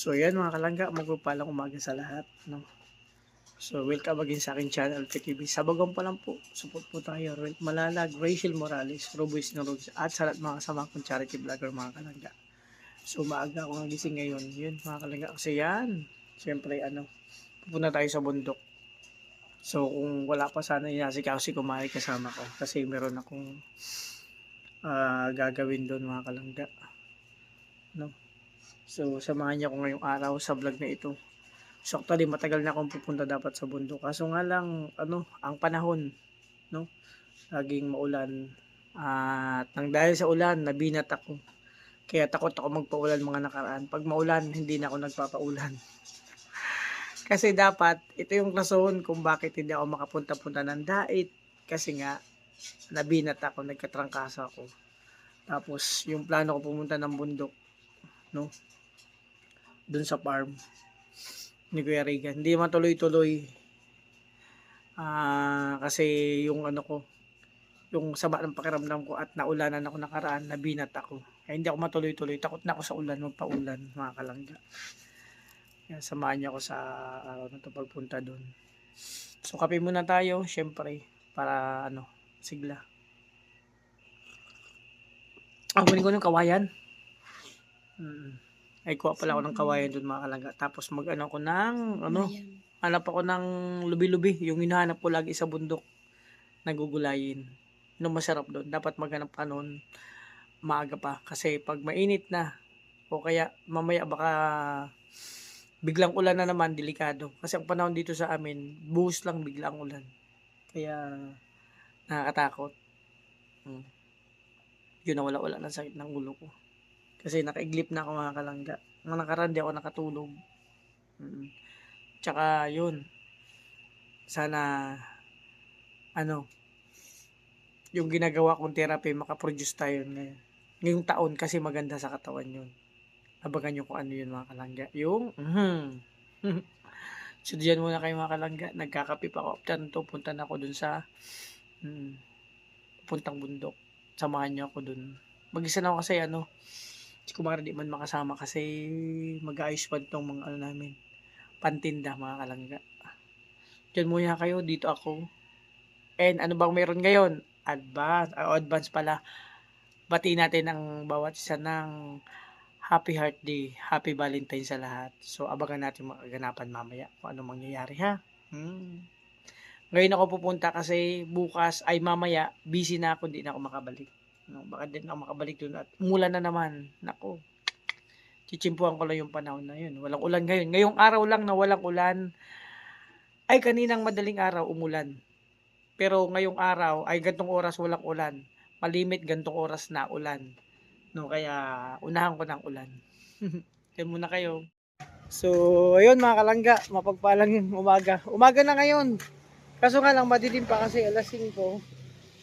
So yan mga kalangga, magpapalang umaga sa lahat, no? So welcome again sa aking channel, PTV. Sa bagong pa lang po, support po tayo, Malalag, Rachel Morales, Robois na Robois, at sa lahat mga kasama kong charity vlogger mga kalangga. So maaga ako nagising ngayon, yun mga kalangga, kasi yan, siyempre pupunta tayo sa bundok. So kung wala pa sana inasikaw si Kumari kasama ko, kasi meron akong gagawin doon mga kalangga, no? So samahan niyo ako ngayong araw sa vlog na ito. So actually matagal na akong pupunta dapat sa bundok. Kaso nga lang ang panahon, no? Laging maulan. At nang dahil sa ulan, nabinat ako. Kaya takot ako magpaulan mga nakaraan. Pag maulan, hindi na ako nagpapaulan. Kasi dapat, ito yung rason kung bakit hindi ako makapunta-punta ng dait. Kasi nga, nabinat ako, nagkatrangkasa ako. Tapos, yung plano ko pumunta ng bundok, no? Doon sa farm ni Kuya Regan. Hindi matuloy-tuloy. Kasi yung yung sama ng pakiramdam ko at naulanan ako nakaraan, nabinat ako. Kaya hindi ako matuloy-tuloy. Takot na ako sa ulan, magpaulan, mga kalangga. Kaya samahan niyo ako sa araw na ito pagpunta doon. So kape muna tayo, syempre, para sigla. Kunin ko ng kawayan. Ay kuha pala ako ng kawayan doon mga kalangga. Tapos ko ng hanap ako ng lubi-lubi, yung hinahanap ko lagi sa bundok, nagugulayin. Yung masarap doon. Dapat maghanap ka noon maaga pa. Kasi pag mainit na, o kaya mamaya baka biglang ulan na naman, delikado. Kasi ang panahon dito sa amin, buhos lang biglang ulan. Kaya nakakatakot. Yun na wala ng sakit ng ulo ko. Kasi nakaiglip na ako mga kalangga. Mga nakaraan di ako nakatulog. Tsaka yun, sana yung ginagawa kong therapy makaproduce tayo ngayon. Ngayong taon kasi maganda sa katawan yun. Abangan nyo kung ano yun mga kalangga. Yung So diyan muna kayo mga kalangga. Nagkakape pa ako. After nito, punta na ako dun sa puntang bundok. Samahan nyo ako dun. Mag-isa na ako kasi si Kumari di man makasama kasi mag-aayos pa itong mga namin. Pantinda mga kalangga. Diyan muna kayo. Dito ako. And ano bang meron ngayon? Advance pala. Bati natin ang bawat isa ng Happy Heart Day, Happy Valentine sa lahat. So abangan natin magaganapan mamaya kung ano mangyayari ha. Ngayon ako pupunta kasi bukas ay mamaya busy na ako, hindi na ako makabalik. Baka din ako makabalik doon at umulan na naman. Nako. Chichimpuan ko lang yung panahon na yun. Walang ulan ngayon. Ngayong araw lang na walang ulan. Ay kaninang madaling araw umulan. Pero ngayong araw ay gantong oras walang ulan. Malimit gantong oras na ulan. No, kaya unahan ko ng ulan. Kaya muna kayo. So, ayun mga kalangga, mapagpalang umaga. Umaga na ngayon. Kaso nga lang madilim pa kasi alas 5.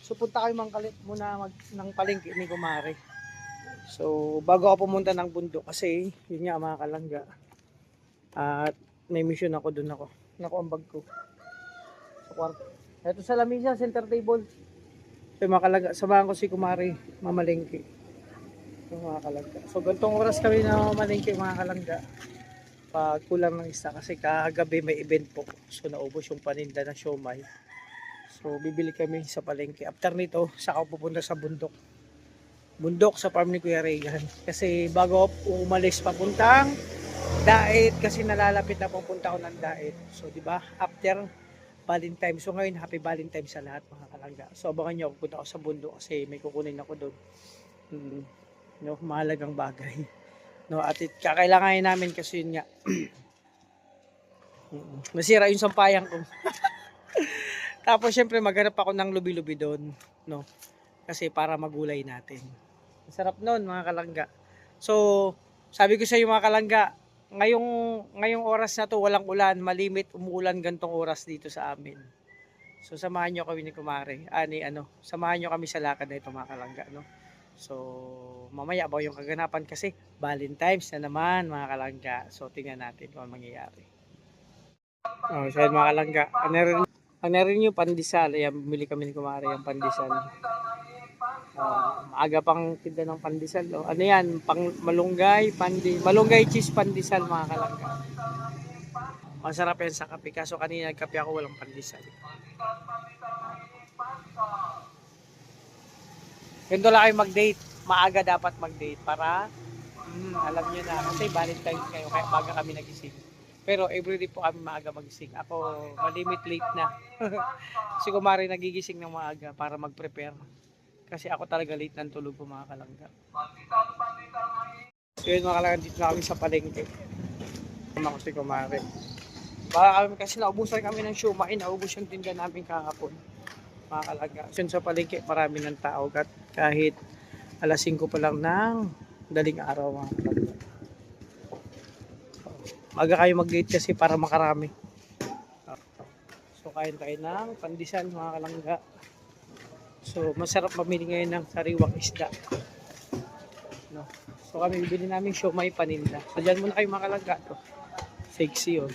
So, punta kayo muna ng palengke ni Kumare. So, bago ako pumunta ng bundok kasi yun nga mga kalangga. At may mission ako doon ako. Naku ang bag ko. Sa kwarto. Ito sa lamisa, center table. So, mga kalangga, samahan ko si Kumare mamalengke. Mga kalangga. So gantong oras kami na malingki mga kalangga. Pag kulang ng isa kasi kagabi may event po. So naubos yung paninda ng siomay. So bibili kami sa palengke. After nito, saka pupunta sa bundok. Bundok sa farm ni Kuya Regan. Kasi bago umalis papuntang dait kasi nalalapit na pupunta ko ng dait. So di ba after Valentine. So ngayon happy Valentine sa lahat mga kalangga. So abangan nyo pupunta ako sa bundok kasi may kukunin ako doon. Mahalagang bagay. At kakailanganin namin kasi yun nga. Nasira yung sampayan ko. Tapos syempre maghanap ako ng lubi-lubi doon, kasi para magulay natin. Masarap noon mga kalangga. So, sabi ko sa iyo mga kalangga, ngayong oras na to walang ulan, malimit umuulan gantong oras dito sa amin. So samahan niyo kami ni Kumare. Samahan niyo kami sa lakad na ito mga kalangga, So, mamaya ba yung kaganapan kasi Valentine's na naman mga kalangga. So, tingnan natin kung ano mangyayari. So yun mga kalangga. Ang narin yung pandesal. Ayan, bumili kami ni Kumari yung pandesal. Maaga pang tinda ng pandesal. Oh. Ano yan? Pang malunggay, malunggay cheese pandesal mga kalangga. Masarap yan sa kape. Kaso kanina nagkape ako walang pandesal. Ganito lang kayo mag-date. Maaga dapat mag-date para alam nyo na. Kasi Valentine's kayo kaya baga kami nagising. Pero everyday po kami maaga magising. Ako malimit late na. Si Kumari nagigising ng maaga para mag-prepare. Kasi ako talaga late ng tulog ko mga kalangga. So yun mga kalangga, dito na kami sa palengke. Ako si Kumari. Baka kami kasi naubusan kami ng siomai. Naubos yung tinda namin kahapon. Mga kalangga. So yun sa palengke marami ng tao. Kahit alas 5 pa lang ng daling araw mga kalangga. Maga kayo mag-date kasi para makarami. So kain tayo ng pandesal mga kalangga. So masarap mamili ngayon ng sariwang isda. No. So kami bibili namin siomai paninda. So dyan muna kayo mga kalangga. Sexy oh.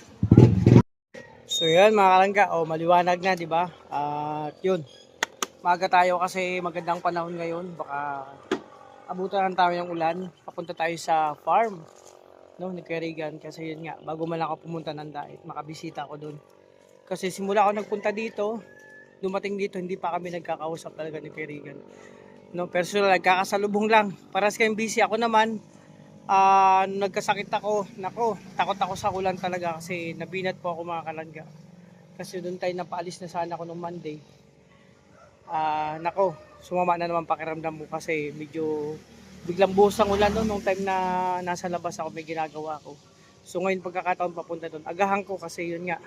So yan mga kalangga, maliwanag na, di ba? At yun. Maaga tayo kasi magandang panahon ngayon. Baka abutan ng tayo ng ulan. Papunta tayo sa farm. No, ni Kerigan kasi yun nga, bago man ako pumunta ng diet, makabisita ako doon. Kasi simula ako nagpunta dito, dumating dito, hindi pa kami nagkakausap talaga ni Kerigan. No, personal, nagkakasalubong lang. Paras kayong busy. Ako naman, nagkasakit ako. Nako, takot ako sa ulan talaga kasi nabinat po ako mga kalangga. Kasi doon tayo napaalis na sana ako nung Monday. Nako, sumama na naman pakiramdam mo kasi medyo biglang buhos ang ulan nung time na nasa labas ako may ginagawa ko. So ngayon pagkakataon papunta doon, agahan ko kasi yun nga.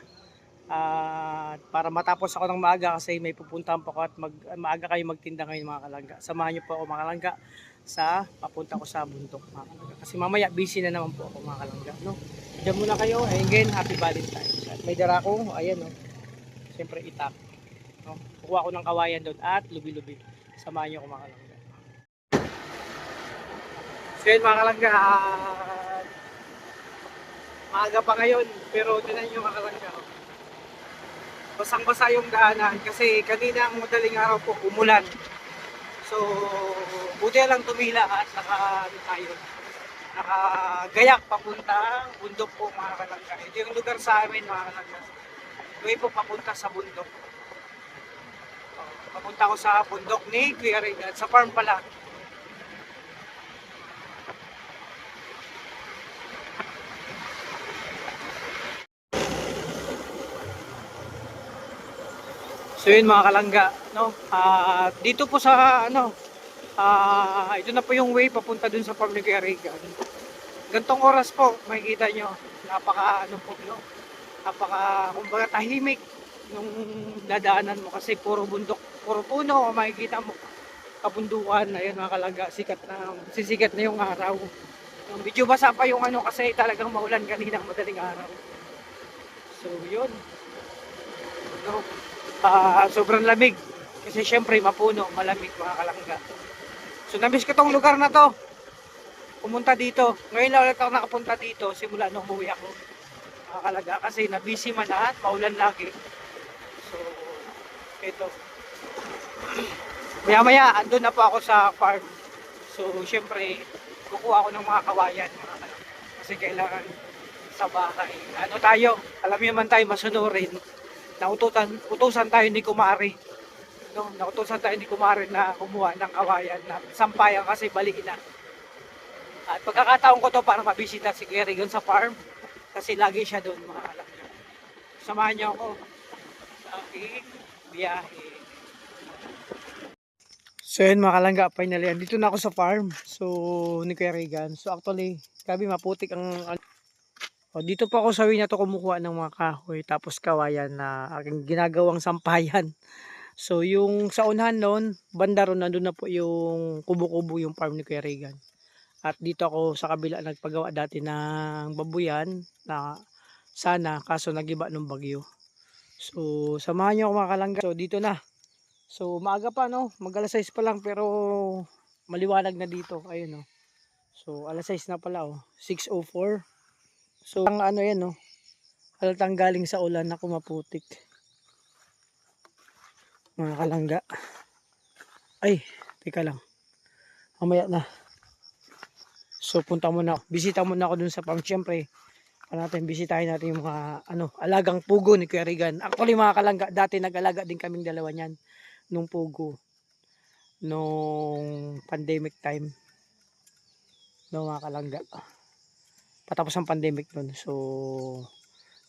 Para matapos ako ng maaga kasi may pupuntahan pa ako at maaga kayo magtinda ngayon mga kalangga. Samahan niyo po ako mga kalangga sa papunta ko sa bundok mga kalangga. Kasi mamaya busy na naman po ako mga kalangga. No? Diyan muna kayo. Again, happy Valentine's. At may dara ko, ayan no. Siyempre itak. No? Kukuha ko ng kawayan doon at lubi-lubi. Samahan niyo ako mga kalangga. So yun mga kalangga, maaga pa ngayon, pero tinan nyo mga kalangga, basang-basa yung daanan kasi kanina ang madaling araw po umulan. So buti lang tumila at nakagayak papuntang bundok po mga kalangga. Ito yung lugar sa amin mga kalangga. Way po papunta sa bundok. Papunta ko sa bundok ni Kuya Regan, sa farm pala. So yun mga kalangga, no? Dito po sa ito na po yung way papunta dun sa farm ni Kuya Regan. Gantong oras po, makikita nyo, kumbaga tahimik yung dadaanan mo kasi puro bundok, puro puno, makikita mo kabundukan. Ayun mga kalangga, sisikat na yung araw. Medyo basa pa yung kasi talagang maulan kanina madaling araw. So yun. No? Sobrang lamig kasi syempre mapuno, malamig mga kalangga. So namiss ko tong lugar na to, pumunta dito. Ngayon lang ulit ako nakapunta dito simula nung umuwi ako mga kalangga kasi nabisi man at maulan lagi. So ito, maya maya andun na po ako sa farm. So syempre kukuha ako ng mga kawayan mga kalangga kasi kailangan sa bahay. Alam niyo man tayo masunurin. Utusan tayo ni Kumari. No, nautusan tayo ni Kumari na kumuha ng kawayan na sampayan kasi bali na. At pagkakataon ko to para mabisita si Kuya Regan sa farm kasi lagi siya doon mga kalangga. Samahan niyo ako sa aking biyahe. So yun mga kalangga, finally dito na ako sa farm. So ni Kuya Regan. So actually, grabe maputik ang dito po ako sa way na to kumukuha ng mga kahoy tapos kawayan na aking ginagawang sampayan. So yung sa unahan noon, banda ron nandun na po yung kubo-kubo yung farm ni Kuya Regan. At dito ako sa kabila nagpagawa dati ng babuyan na sana kaso nagiba ng bagyo. So samahan niyo ako mga kalangga. So dito na. So maaga pa no, mag-alas 6 pa lang pero maliwanag na dito. Ayun no. So alas 6 na pala 6:04. So ang yan halatang galing sa ulan na kumaputik. Mga kalangga. Ay, Teka lang. Mamaya na. So punta muna ako. Bisita muna ako dun sa farm. Siyempre, bisitahin natin yung mga alagang pugo ni Kuya Regan. Actually mga kalangga, dati nag-alaga din kaming dalawa niyan nung pugo. Nung pandemic time. No mga kalangga. Patapos ang pandemic nun. So,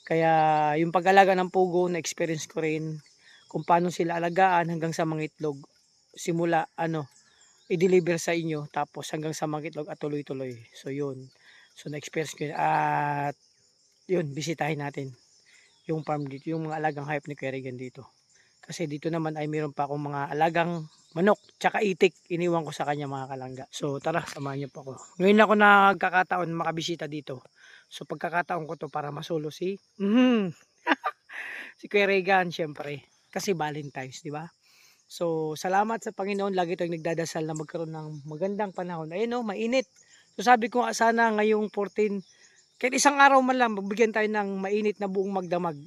kaya yung pag-alaga ng pugo, na-experience ko rin kung paano sila alagaan hanggang sa mga itlog. Simula, i-deliver sa inyo, tapos hanggang sa mga itlog at tuloy-tuloy. So, yun. So, na-experience ko yun. At, yun, bisitahin natin yung farm dito, yung mga alagang hayop ni Kuya Regan dito. Kasi dito naman ay mayroon pa akong mga alagang manok, tsaka itik, iniwan ko sa kanya mga kalangga. So tara, samahan niyo po ako. Ngayon ako nagkakataon makabisita dito. So pagkakataon ko to para masulo si Kuya Regan syempre. Kasi Valentine's, di ba? So salamat sa Panginoon, lagi tayong nagdadasal na magkaroon ng magandang panahon. Ayun mainit. So sabi ko sana ngayong 14, kahit isang araw man lang, magbigyan tayo ng mainit na buong magdamag.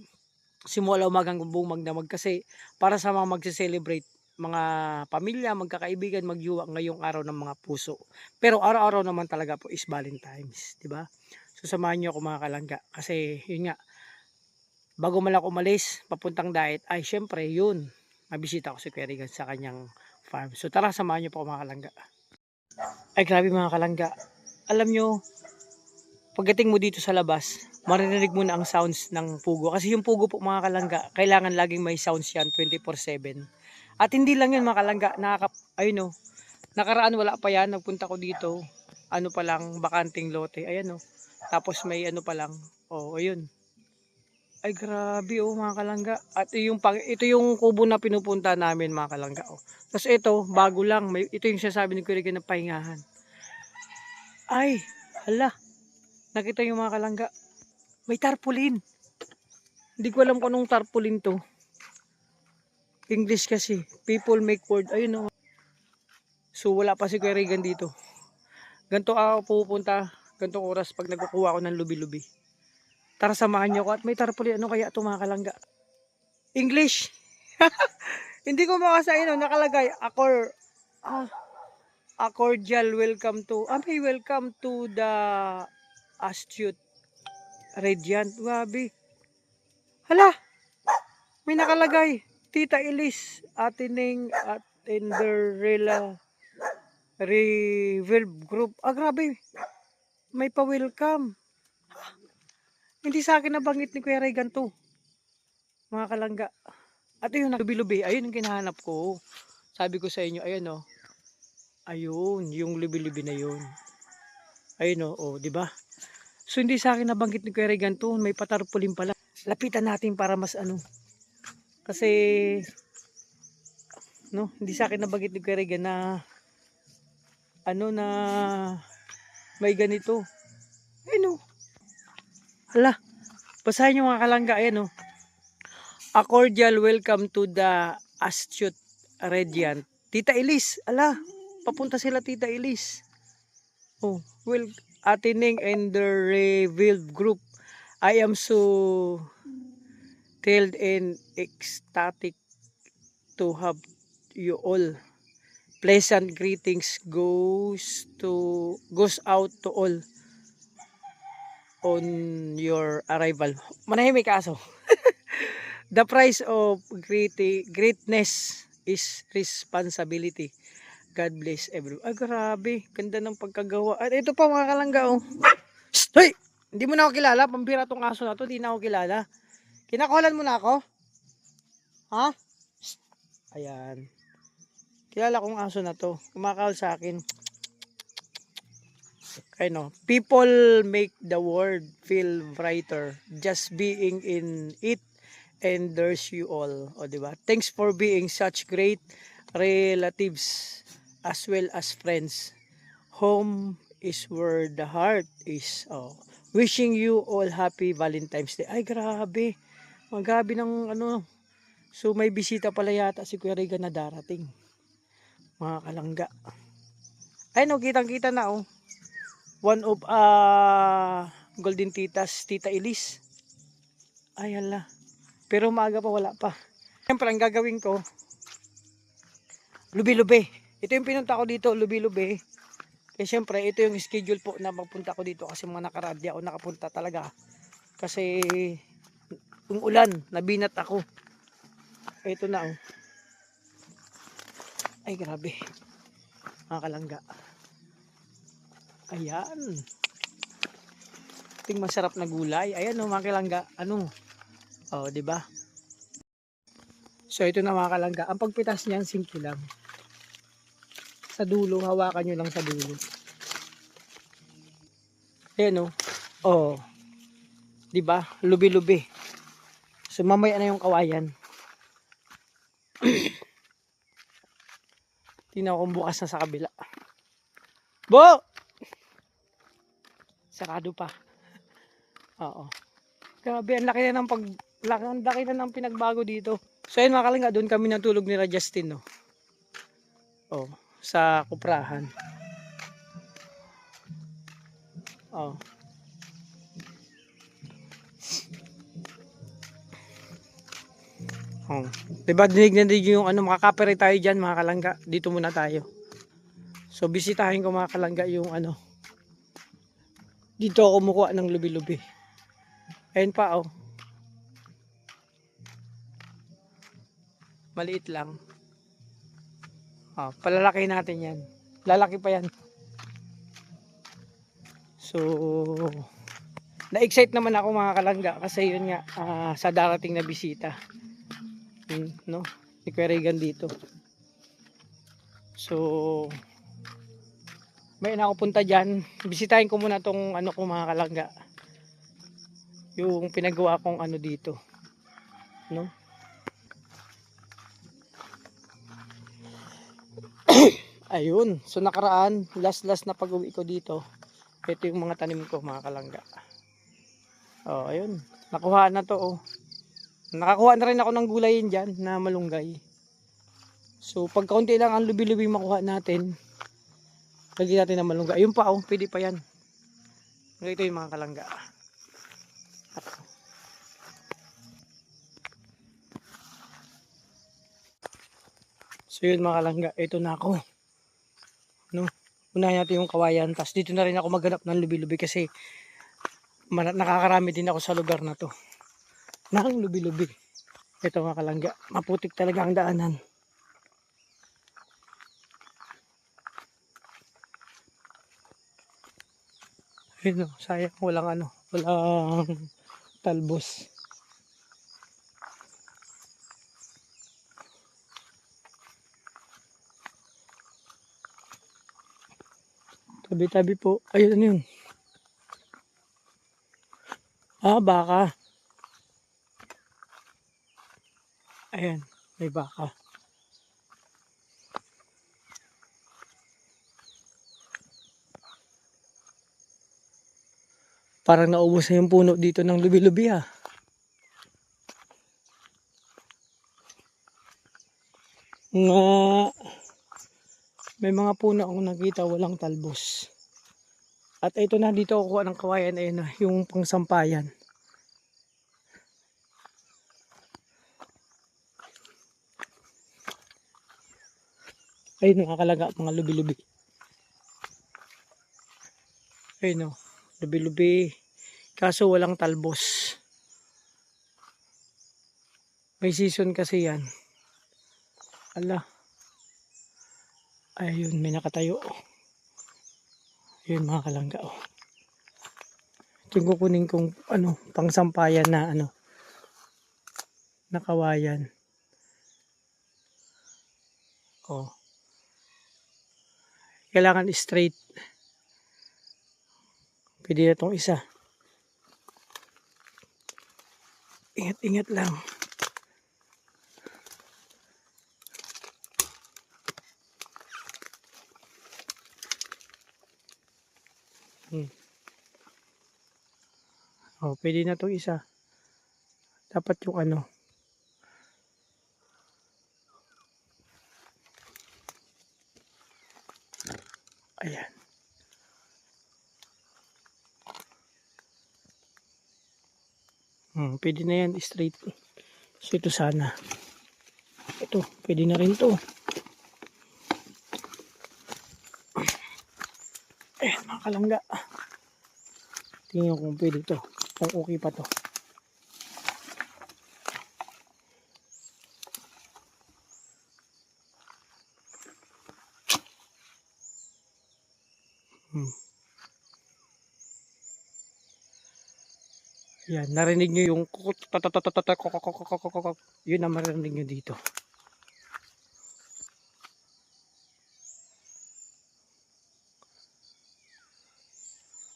Simula umagang buong magdamag kasi para sa mga magse-celebrate, mga pamilya, magkakaibigan, magyuwa ngayong araw ng mga puso. Pero araw-araw naman talaga po is Valentine's, di ba? So samahan niyo ako mga kalangga kasi yun nga, bago man ako umalis papuntang diet ay syempre yun, mabisita ko si Kuya Regan sa kanyang farm. So tara, samahan niyo po ako mga kalangga. Ay grabe mga kalangga, alam nyo, pagdating mo dito sa labas, maririnig mo na ang sounds ng pugo. Kasi yung pugo po mga kalangga, kailangan laging may sounds yan 24/7. At hindi lang yun mga kalangga, nakaraan wala pa yan, nagpunta ko dito, pa lang, bakanting lote, ayan tapos may pa lang, ayun. Ay grabe mga kalangga. At ito yung kubo na pinupunta namin mga kalangga. Tapos ito, bago lang, ito yung sasabi ni Kuya Regan ng pahingahan. Ay, hala. Nakita yung mga kalangga. May tarpaulin. Hindi ko alam kung anong tarpaulin to. English kasi. People make word. Ayun So wala pa si Kuya Regan dito. Ganto ako pupunta. Gantong oras pag nagkukuha ako ng lubi-lubi. Tara samahan niyo ko. At may tarpaulin. Ano kaya ito mga kalangga? English. Hindi ko makasain. Nakalagay. A cordial welcome to. May welcome to the astute Radiant. Wabi. Hala. May nakalagay. Tita Elise, Atining at Cinderella Reverb Group. Grabe. May pa-welcome. Hindi sa akin nabanggit ni Kuya Regan to. Mga kalangga. At yun, lubi-lubi. Ayun yung kinahanap ko. Sabi ko sa inyo, ayun Ayun, yung lubi-lubi na yun. Ayun di ba? So hindi sa akin nabanggit ni Kuya Regan to. May patarpulin pala. Lapitan natin para mas Kasi hindi sa akin nabanggit ni Kuya Regan na na may ganito. Hala, basahin nyo mga kalangga. Ayan A cordial welcome to the astute Radiant. Tita Elise, papunta sila Tita Elise. Atining and the Revealed Group. I am so thrilled and ecstatic to have you all. Pleasant greetings goes out to all on your arrival. Manahimik aso. The price of greatness is responsibility. God bless everyone. Grabe, ganda ng pagkagawa. At ito pa mga kalangga Hoy! Hindi mo na ako kilala, pambira tong aso na to, hindi na ako kilala. Kinakuhalan mo na ako? Ha? Ayan. Kilala kong aso na to. Kumakahol sa akin. People make the world feel brighter just being in it, and there's you all. Diba? Thanks for being such great relatives as well as friends. Home is where the heart is. Wishing you all happy Valentine's Day. Ay grabe. Magabi ng So may bisita pala yata si Kuya Regan na darating. Mga kalangga. Ay kitang-kita na one of Golden Titas, Tita Elise. Ay hala. Pero maaga pa, wala pa. Siyempre ang gagawin ko, lubi-lubi. Ito yung pinunta ko dito, Lubi-Lubi. Eh syempre, ito yung schedule po na magpunta ko dito kasi mga nakaradya ako nakapunta talaga. Kasi yung ulan, nabinat ako. Ito na oh. Ay grabe. Mga kalangga. Ayan. Ting masarap na gulay. Ayan oh, mga kalangga. Ano? Oh, di ba? So ito na mga kalangga. Ang pagpitas niyan simple lang. Sa dulo, hawakan nyo lang sa dulo. Ayan oh. Oh. Di ba? Lubi-lubi. So mamaya na yung kawayan. Tingnan ko kung bukas na sa kabila. Bo! Sarado pa. Oo. Grabe, ang laki na ng laki na ng pinagbago dito. So ayun mga kalangga, doon kami natulog ni Justin, no. Oh, sa kuprahan. Oh. Oh. Diba dinig na dinig yung ano, makaka-copyright tayo diyan mga kalangga. Dito muna tayo. So bisitahin ko mga kalangga yung ano. Dito ako kumukuha ng lubi-lubi. Ayun pa oh. Maliit lang. Oh, palalaki natin 'yan. Lalaki pa 'yan. So na-excite naman ako mga kalangga kasi yun nga sa darating na bisita. No? Ni Kuya Regan dito. So may na ako punta diyan. Bisitahin ko muna tong ano ko mga kalangga. Yung pinagawa kong ano dito. No? Ayun. So nakaraan, last na pag-uwi ko dito. Ito yung mga tanim ko mga kalangga. Oh, ayun. Nakuha na to oh. Nakakuha na rin ako ng gulayin diyan na malunggay. So pag kaunti lang ang lubi-lubi makuha natin, lagyan natin ng malunggay. Ayun pa oh, pwede pa yan. Ito yung mga kalangga. So yun mga kalangga, ito na ako. No? Unahin natin yung kawayan. Tapos dito na rin ako maghanap ng lubi-lubi kasi nakakarami din ako sa lugar na to. Nang lubi-lubi. Ito mga kalangga, maputik talaga ang daanan. Ayun o, sayang walang talbos. Tabi-tabi po. Ayun, ano yun? Ah, baka. Ayan, may baka. Parang naubos na yung puno dito ng lubi-lubi ha. May mga puno akong nakita walang talbos. At ito na dito ako kuha ng kawayan, ayun na, yung pangsampayan. Ayun nakakalaga mga lubi-lubi. Ayun o, lubi-lubi. Kaso walang talbos. May season kasi yan. Ala. Ayun, may nakatayo. Ayun mga kalangga oh. Ito yung kukunin kong pangsampayan na na kawayan. Oh. Kailangan straight. Pwede na itong isa. Ingat-ingat lang. Oh, pwede na itong isa. Dapat yung ayan. Pwede na yan straight. So ito sana. Ito, pwede na rin to. kalangga. Tingnan ko kung pwede to. Kung okay pa to. Yan, narinig nyo yung yun ang marinig nyo dito.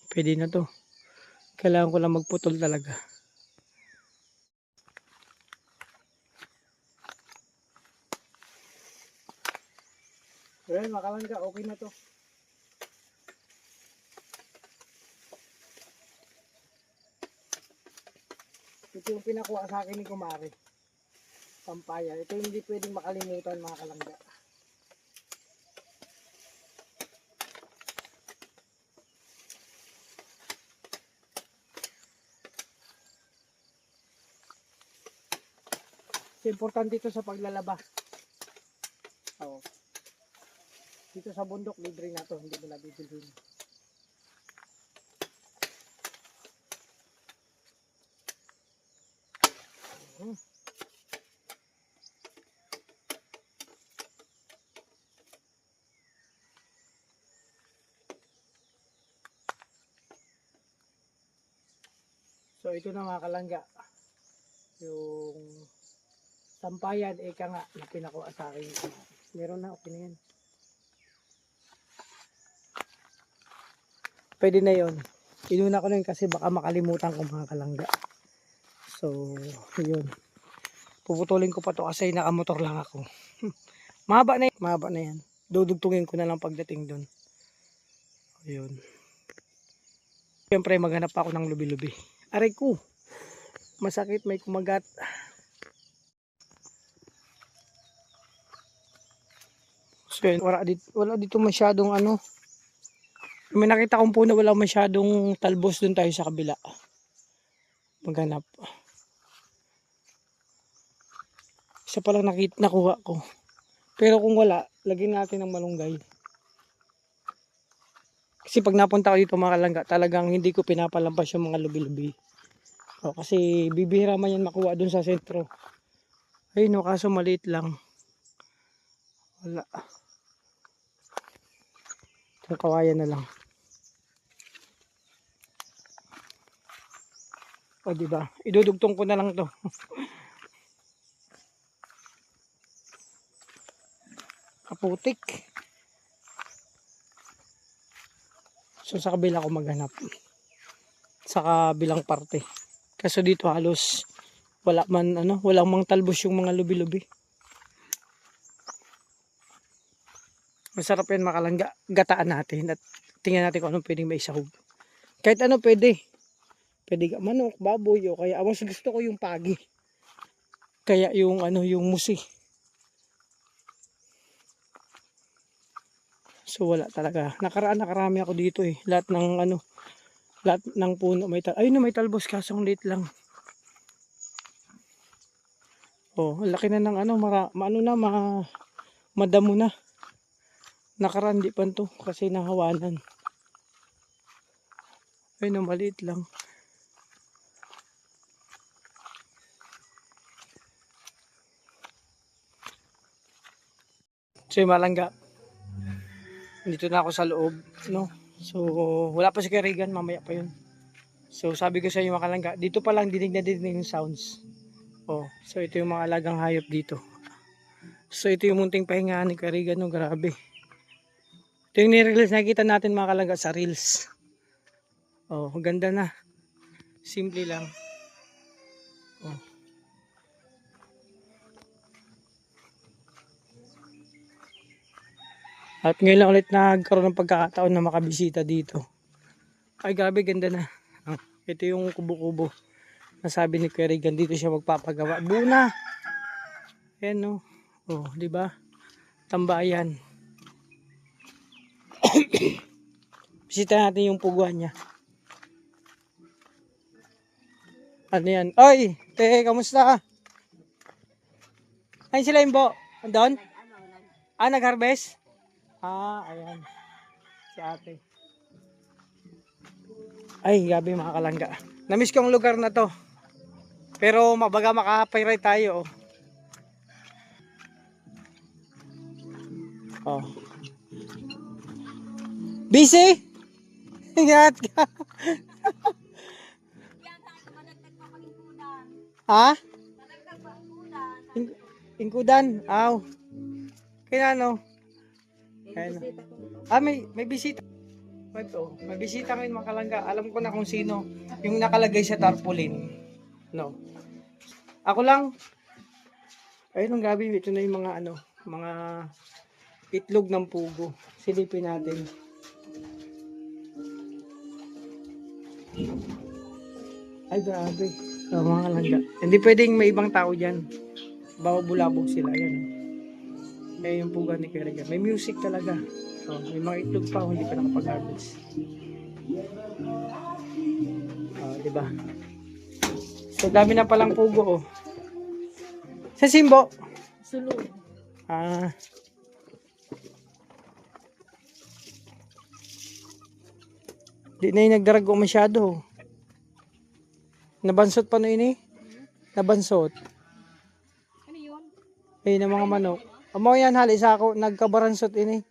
Pwede na to. Kailangan ko lang magputol talaga. Well, makalangga, okay na to. Ito yung pinakuha sa akin ni Kumari. Pampaya. Ito yung hindi pwedeng makalimutan mga kalangga. So, importante ito sa paglalaba. Oo. Dito sa bundok, libre na to. Hindi mo na bibilhin. So ito na mga kalangga, yung sampayan, eka nga na pinakuha sa akin. Meron na, okay na yan. Pwede na yun. Inuna ko na yun kasi baka makalimutan ko mga kalangga. So yun, puputulin ko pa to kasi nakamotor lang ako. Mahaba na yan, mahaba na yan. Dudugtungin ko na lang pagdating dun. Yun. Siyempre maghanap pa ako ng lubi-lubi. Aray ko, masakit, may kumagat. So yun, wala dito masyadong ano. May nakita kong puno, wala masyadong talbos dun tayo sa kabila. Maghanap. Isa pa lang nakuha ko. Pero kung wala, lagyan natin ng malunggay. Kasi pag napunta ko dito mga kalangga, talagang hindi ko pinapalampas yung mga lubi-lubi. O, kasi bibihira man yan makuha dun sa sentro. Ayun o, kaso maliit lang. Wala. Itong kawayan na lang. O diba, idudugtong ko na lang to. Kaputik. So sa kabila ko maghanap. Sa kabilang parte. Kaso dito halos wala man walang mang talbos yung mga lubi-lubi. Masarap yan makalangga. Gataan natin at tingnan natin kung anong pwedeng maisahog. Kahit ano pwede. Pwede manok, baboy o kaya mas gusto ko yung pagi. Kaya yung yung musi. So wala talaga. Nakarami ako dito eh. Lahat ng puno may talbos. Ayun na may talbos kaso ang liit lang. Oh, laki na ng madamo na. Nakaraan di pa to kasi nahawanan. Ayun na maliit lang. So yung malangga. Dito na ako sa loob, no? So, wala pa si Karigan, mamaya pa yun. So, sabi ko sa inyo mga kalangga, dito pa lang dinig na dinig yung sounds. Oh, so ito yung mga alagang hayop dito. So, ito yung munting pahinga ni Karigan, no? Grabe. Ito yung nire-reels nakikita natin mga kalangga sa reels. Oh, ganda na. Simple lang. Oh. At ngayon lang ulit nagkaroon ng pagkakataon na makabisita dito. Ay grabe, ganda na. Ito yung kubo-kubo. Nasabi ni Kerigan dito siya magpapagawa. Buna. Ayan no. Oh, di ba? Tambayan. Bisita natin yung puguan niya. Ano yan? Oy, te, kamusta? Ayun sila yung bo. Andun? Ah, nag-harvest? Ah, ayan. Si ate. Ay, gabi mga kalangga. Namiss ko ang lugar na to. Pero mabaga makapayray tayo. Oh. Oh. Busy? Ingat ka. Ha? Ingkudan. Aw. Kaya ano? Kaya ano? May bisita. May bisita ngayon mga kalangga. Alam ko na kung sino yung nakalagay sa tarpaulin. No. Ako lang. Ayun ang gabi. Ito na yung mga ano. Mga itlog ng pugo. Silipin natin. Ay grabe. Mga kalangga. Hindi pwedeng may ibang tao dyan. Bulabog sila. Ayan. Ayan yung puga ni Kerrigan. May music talaga. Oh, may mga itlog pa, hindi pa nakapag-harvest. Oh, di ba? So dami na palang pugo, oh. Sa Simbo? Sulod. Ah. Di na yung nagdarago masyado. Nabansot pa no ini? Nabansot. Ano yun? Ayun ang mga manok. Amo yan hali sa ako, nagkabaransot ini.